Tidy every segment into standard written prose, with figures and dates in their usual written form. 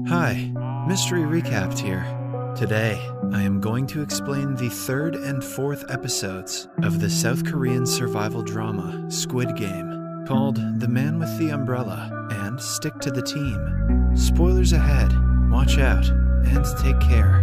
Hi, Mystery Recapped here. Today, I am going to explain the third and fourth episodes of the South Korean survival drama Squid Game, called The Man with the Umbrella and Stick to the Team. Spoilers ahead, watch out, and take care.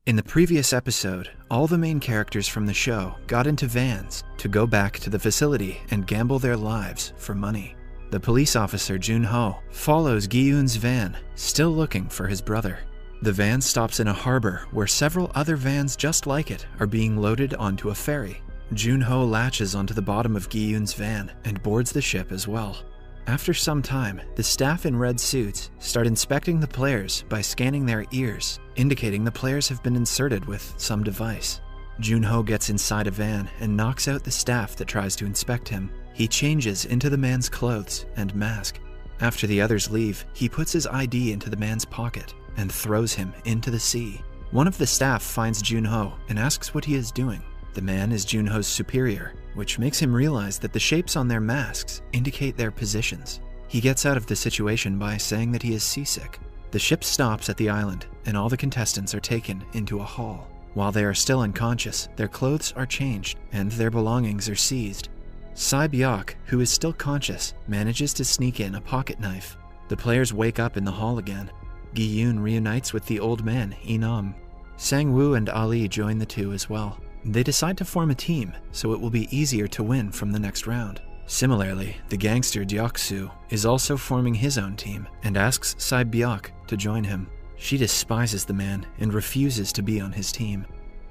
In the previous episode, all the main characters from the show got into vans to go back to the facility and gamble their lives for money. The police officer Jun-ho follows Gi-yoon's van, still looking for his brother. The van stops in a harbor where several other vans just like it are being loaded onto a ferry. Jun-ho latches onto the bottom of Gi-yoon's van and boards the ship as well. After some time, the staff in red suits start inspecting the players by scanning their ears, indicating the players have been inserted with some device. Jun-ho gets inside a van and knocks out the staff that tries to inspect him. He changes into the man's clothes and mask. After the others leave, he puts his ID into the man's pocket and throws him into the sea. One of the staff finds Jun-ho and asks what he is doing. The man is Jun-ho's superior, which makes him realize that the shapes on their masks indicate their positions. He gets out of the situation by saying that he is seasick. The ship stops at the island, and all the contestants are taken into a hall. While they are still unconscious, their clothes are changed, and their belongings are seized. Sae-byok, who is still conscious, manages to sneak in a pocket knife. The players wake up in the hall again. Gi-yoon reunites with the old man, Inam. Sang-woo and Ali join the two as well. They decide to form a team, so it will be easier to win from the next round. Similarly, the gangster Deok-soo is also forming his own team and asks Sae-byok to join him. She despises the man and refuses to be on his team.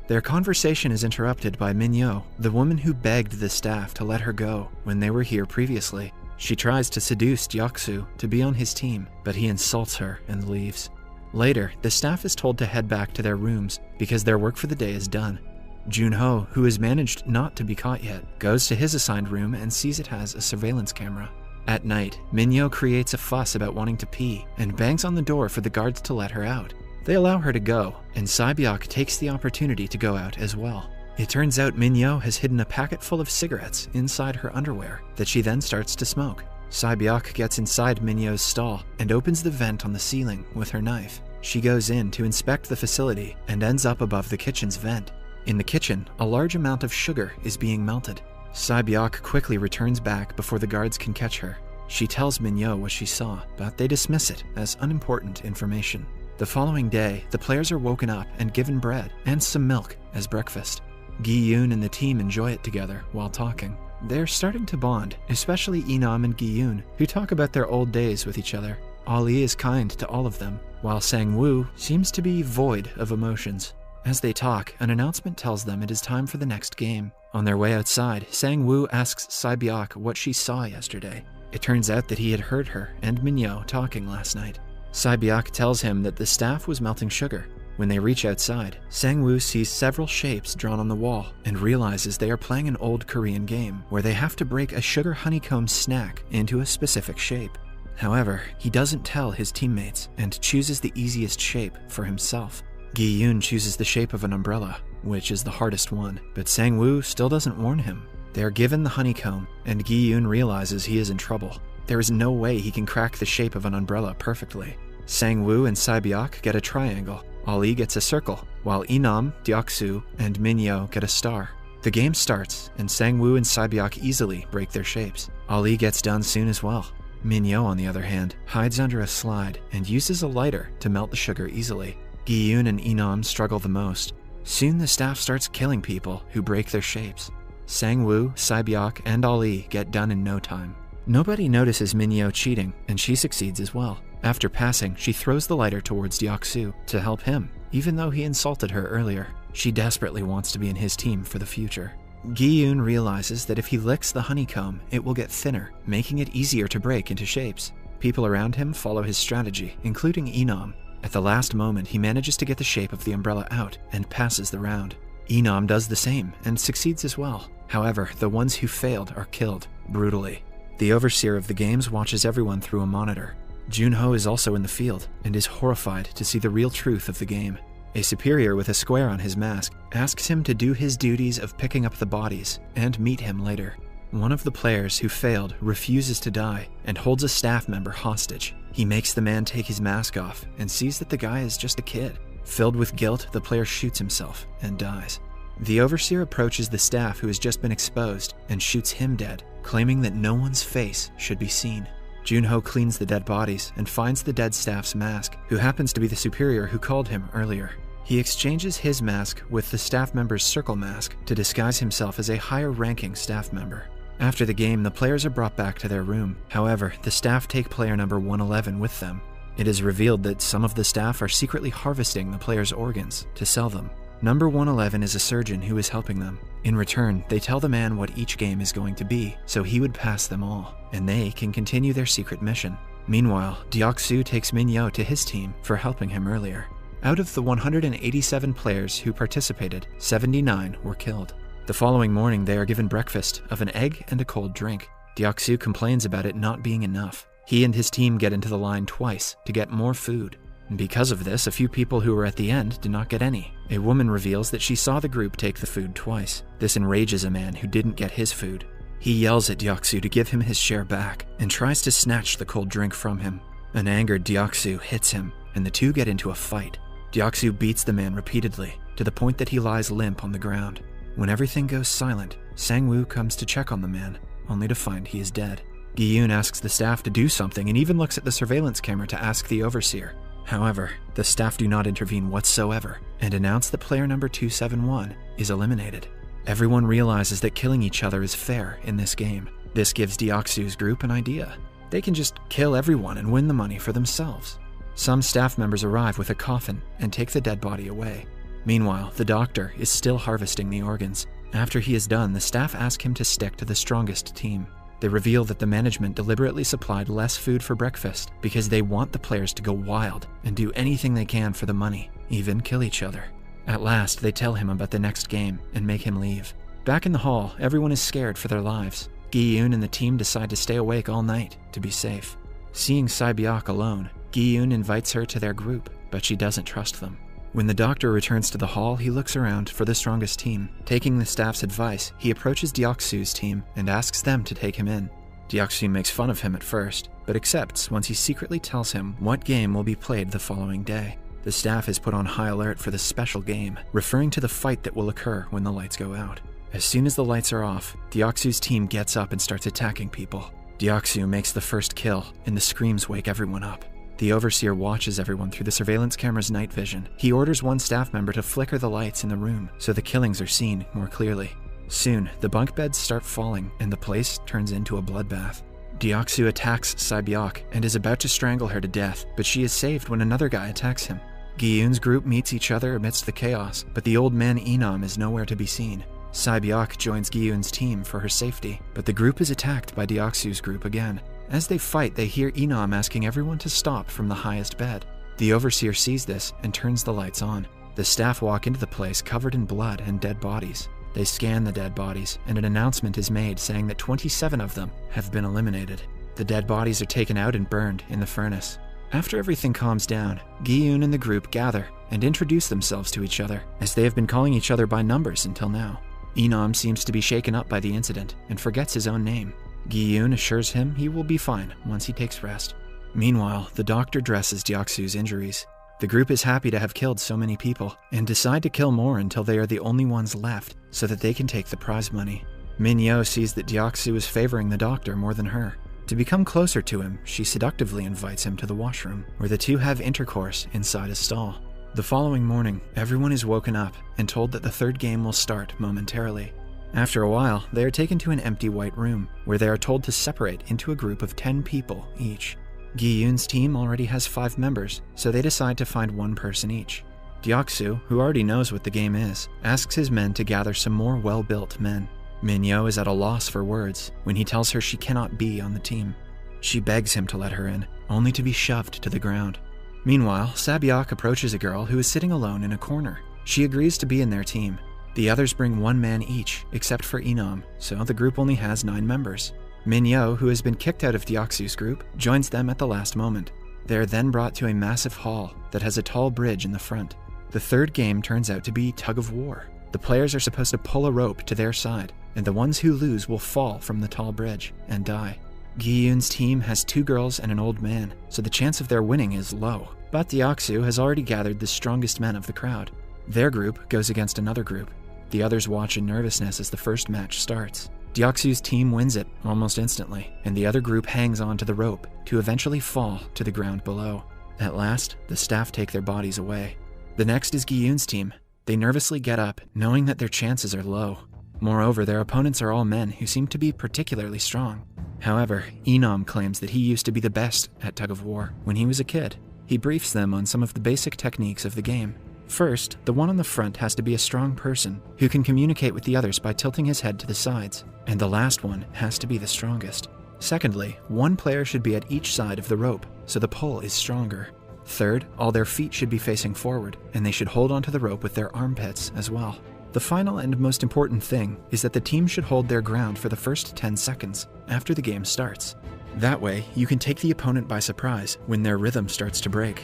Their conversation is interrupted by Min-yo, the woman who begged the staff to let her go when they were here previously. She tries to seduce Deok-soo to be on his team, but he insults her and leaves. Later, the staff is told to head back to their rooms because their work for the day is done. Jun-ho, who has managed not to be caught yet, goes to his assigned room and sees it has a surveillance camera. At night, Min-yo creates a fuss about wanting to pee and bangs on the door for the guards to let her out. They allow her to go, and Sae-byok takes the opportunity to go out as well. It turns out Min-yo has hidden a packet full of cigarettes inside her underwear that she then starts to smoke. Sae-byok gets inside Min-yo's stall and opens the vent on the ceiling with her knife. She goes in to inspect the facility and ends up above the kitchen's vent. In the kitchen, a large amount of sugar is being melted. Sae-byok quickly returns back before the guards can catch her. She tells Min-yo what she saw, but they dismiss it as unimportant information. The following day, the players are woken up and given bread and some milk as breakfast. Gi-yoon and the team enjoy it together while talking. They're starting to bond, especially Inam and Gi-yoon, who talk about their old days with each other. Ali is kind to all of them, while Sang-woo seems to be void of emotions. As they talk, an announcement tells them it is time for the next game. On their way outside, Sang-woo asks Sae-byok what she saw yesterday. It turns out that he had heard her and Min-yo talking last night. Sae-byok tells him that the staff was melting sugar. When they reach outside, Sang-woo sees several shapes drawn on the wall and realizes they are playing an old Korean game where they have to break a sugar honeycomb snack into a specific shape. However, he doesn't tell his teammates and chooses the easiest shape for himself. Gi-yoon chooses the shape of an umbrella, which is the hardest one, but Sang-woo still doesn't warn him. They are given the honeycomb, and Gi-yoon realizes he is in trouble. There is no way he can crack the shape of an umbrella perfectly. Sang-woo and Sae-byok get a triangle, Ali gets a circle, while Inam, Deok-soo, and Min-yo get a star. The game starts, and Sang-woo and Sae-byok easily break their shapes. Ali gets done soon as well. Min-yo, on the other hand, hides under a slide and uses a lighter to melt the sugar easily. Gi-yoon and Inam struggle the most. Soon the staff starts killing people who break their shapes. Sang-woo, Sae-byok, and Ali get done in no time. Nobody notices Min-yo cheating, and she succeeds as well. After passing, she throws the lighter towards Deok-soo to help him, even though he insulted her earlier. She desperately wants to be in his team for the future. Gi-yoon realizes that if he licks the honeycomb, it will get thinner, making it easier to break into shapes. People around him follow his strategy, including Inam. At the last moment, he manages to get the shape of the umbrella out and passes the round. Inam does the same and succeeds as well. However, the ones who failed are killed brutally. The overseer of the games watches everyone through a monitor. Jun-ho is also in the field and is horrified to see the real truth of the game. A superior with a square on his mask asks him to do his duties of picking up the bodies and meet him later. One of the players who failed refuses to die and holds a staff member hostage. He makes the man take his mask off and sees that the guy is just a kid. Filled with guilt, the player shoots himself and dies. The overseer approaches the staff who has just been exposed and shoots him dead, claiming that no one's face should be seen. Junho cleans the dead bodies and finds the dead staff's mask, who happens to be the superior who called him earlier. He exchanges his mask with the staff member's circle mask to disguise himself as a higher-ranking staff member. After the game, the players are brought back to their room. However, the staff take player number 111 with them. It is revealed that some of the staff are secretly harvesting the players' organs to sell them. Number 111 is a surgeon who is helping them. In return, they tell the man what each game is going to be, so he would pass them all, and they can continue their secret mission. Meanwhile, Deok-soo takes Min-yo to his team for helping him earlier. Out of the 187 players who participated, 79 were killed. The following morning, they are given breakfast of an egg and a cold drink. Deok-soo complains about it not being enough. He and his team get into the line twice to get more food. And because of this, a few people who were at the end did not get any. A woman reveals that she saw the group take the food twice. This enrages a man who didn't get his food. He yells at Deok-soo to give him his share back and tries to snatch the cold drink from him. An angered Deok-soo hits him, and the two get into a fight. Deok-soo beats the man repeatedly, to the point that he lies limp on the ground. When everything goes silent, Sang-woo comes to check on the man, only to find he is dead. Gi-yoon asks the staff to do something and even looks at the surveillance camera to ask the overseer. However, the staff do not intervene whatsoever and announce that player number 271 is eliminated. Everyone realizes that killing each other is fair in this game. This gives Deok-soo's group an idea. They can just kill everyone and win the money for themselves. Some staff members arrive with a coffin and take the dead body away. Meanwhile, the doctor is still harvesting the organs. After he is done, the staff ask him to stick to the strongest team. They reveal that the management deliberately supplied less food for breakfast because they want the players to go wild and do anything they can for the money, even kill each other. At last, they tell him about the next game and make him leave. Back in the hall, everyone is scared for their lives. Gi-yoon and the team decide to stay awake all night to be safe. Seeing Sae-byok alone, Gi-yoon invites her to their group, but she doesn't trust them. When the doctor returns to the hall, he looks around for the strongest team. Taking the staff's advice, he approaches Deok-soo's team and asks them to take him in. Deok-soo makes fun of him at first, but accepts once he secretly tells him what game will be played the following day. The staff is put on high alert for this special game, referring to the fight that will occur when the lights go out. As soon as the lights are off, Deok-soo's team gets up and starts attacking people. Deok-soo makes the first kill, and the screams wake everyone up. The overseer watches everyone through the surveillance camera's night vision. He orders one staff member to flicker the lights in the room so the killings are seen more clearly. Soon, the bunk beds start falling and the place turns into a bloodbath. Deok-soo attacks Sae-byok and is about to strangle her to death, but she is saved when another guy attacks him. Gi-yoon's group meets each other amidst the chaos, but the old man Inam is nowhere to be seen. Sae-byok joins Gi-yoon's team for her safety, but the group is attacked by Deok-soo's group again. As they fight, they hear Inam asking everyone to stop from the highest bed. The overseer sees this and turns the lights on. The staff walk into the place covered in blood and dead bodies. They scan the dead bodies, and an announcement is made saying that 27 of them have been eliminated. The dead bodies are taken out and burned in the furnace. After everything calms down, Gi-yoon and the group gather and introduce themselves to each other, as they have been calling each other by numbers until now. Inam seems to be shaken up by the incident and forgets his own name. Gi-yoon assures him he will be fine once he takes rest. Meanwhile, the doctor dresses Deok-soo's injuries. The group is happy to have killed so many people and decide to kill more until they are the only ones left so that they can take the prize money. Min-yo sees that Deok-soo is favoring the doctor more than her. To become closer to him, she seductively invites him to the washroom, where the two have intercourse inside a stall. The following morning, everyone is woken up and told that the third game will start momentarily. After a while, they are taken to an empty white room, where they are told to separate into a group of 10 people each. Gi-yoon's team already has 5 members, so they decide to find one person each. Deok-soo, who already knows what the game is, asks his men to gather some more well-built men. Min-yo is at a loss for words when he tells her she cannot be on the team. She begs him to let her in, only to be shoved to the ground. Meanwhile, Sae-byok approaches a girl who is sitting alone in a corner. She agrees to be in their team. The others bring 1 man each, except for Inam, so the group only has 9 members. Min-yo, who has been kicked out of Deok-soo's group, joins them at the last moment. They are then brought to a massive hall that has a tall bridge in the front. The third game turns out to be TugOfWar. The players are supposed to pull a rope to their side, and the ones who lose will fall from the tall bridge and die. Gi-yoon's team has 2 girls and an old man, so the chance of their winning is low. But Deoksu has already gathered the strongest men of the crowd. Their group goes against another group. The others watch in nervousness as the first match starts. Deoksu's team wins it almost instantly, and the other group hangs on to the rope to eventually fall to the ground below. At last, the staff take their bodies away. The next is Gi-yoon's team. They nervously get up, knowing that their chances are low. Moreover, their opponents are all men who seem to be particularly strong. However, Enom claims that he used to be the best at tug-of-war when he was a kid. He briefs them on some of the basic techniques of the game. First, the one on the front has to be a strong person who can communicate with the others by tilting his head to the sides, and the last one has to be the strongest. Secondly, one player should be at each side of the rope, so the pull is stronger. Third, all their feet should be facing forward, and they should hold onto the rope with their armpits as well. The final and most important thing is that the team should hold their ground for the first 10 seconds after the game starts. That way, you can take the opponent by surprise when their rhythm starts to break.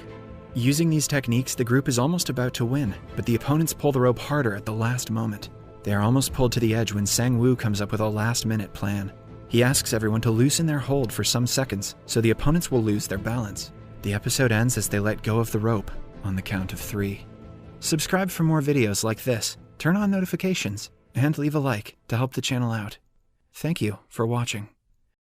Using these techniques, the group is almost about to win, but the opponents pull the rope harder at the last moment. They are almost pulled to the edge when Sang-woo comes up with a last-minute plan. He asks everyone to loosen their hold for some seconds so the opponents will lose their balance. The episode ends as they let go of the rope on the count of 3. Subscribe for more videos like this, turn on notifications, and leave a like to help the channel out. Thank you for watching.